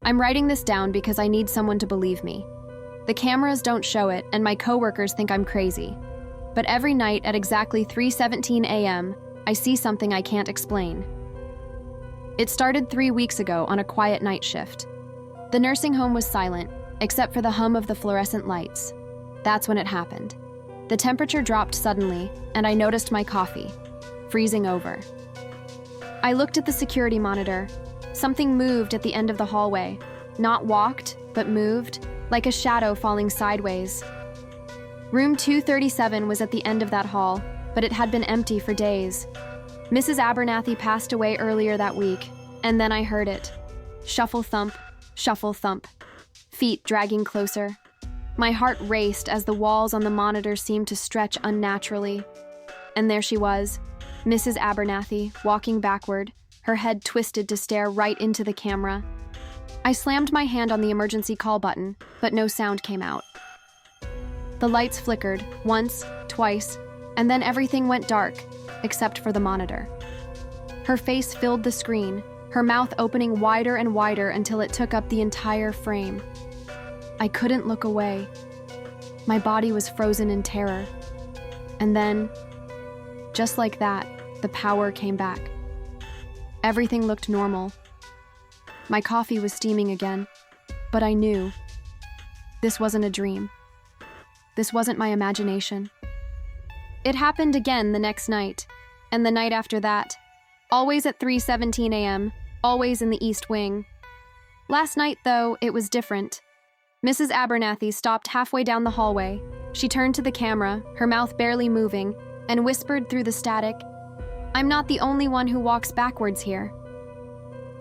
I'm writing this down because I need someone to believe me. The cameras don't show it, and my coworkers think I'm crazy. But every night at exactly 3:17 a.m., I see something I can't explain. It started 3 weeks ago on a quiet night shift. The nursing home was silent, except for the hum of the fluorescent lights. That's when it happened. The temperature dropped suddenly, and I noticed my coffee, freezing over. I looked at the security monitor. Something moved at the end of the hallway. Not walked, but moved, like a shadow falling sideways. Room 237 was at the end of that hall, but it had been empty for days. Mrs. Abernathy passed away earlier that week, and then I heard it. Shuffle thump, feet dragging closer. My heart raced as the walls on the monitor seemed to stretch unnaturally. And there she was, Mrs. Abernathy, walking backward, her head twisted to stare right into the camera. I slammed my hand on the emergency call button, but no sound came out. The lights flickered, once, twice, and then everything went dark, except for the monitor. Her face filled the screen, her mouth opening wider and wider until it took up the entire frame. I couldn't look away. My body was frozen in terror. And then, just like that, the power came back. Everything looked normal. My coffee was steaming again, but I knew this wasn't a dream. This wasn't my imagination. It happened again the next night, and the night after that, always at 3:17 a.m., always in the East Wing. Last night, though, it was different. Mrs. Abernathy stopped halfway down the hallway. She turned to the camera, her mouth barely moving, and whispered through the static, "I'm not the only one who walks backwards here."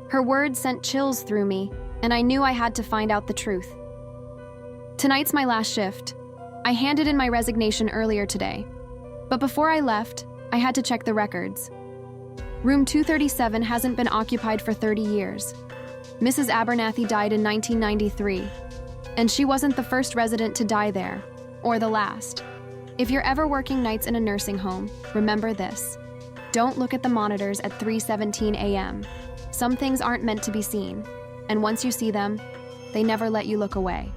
Her words sent chills through me, and I knew I had to find out the truth. Tonight's my last shift. I handed in my resignation earlier today. But before I left, I had to check the records. Room 237 hasn't been occupied for 30 years. Mrs. Abernathy died in 1993, and she wasn't the first resident to die there, or the last. If you're ever working nights in a nursing home, remember this. Don't look at the monitors at 3:17 a.m. Some things aren't meant to be seen, and once you see them, they never let you look away.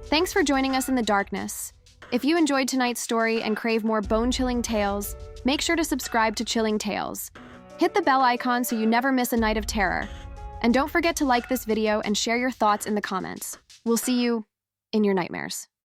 Thanks for joining us in the darkness. If you enjoyed tonight's story and crave more bone-chilling tales, make sure to subscribe to Chilling Tales. Hit the bell icon so you never miss a night of terror. And don't forget to like this video and share your thoughts in the comments. We'll see you in your nightmares.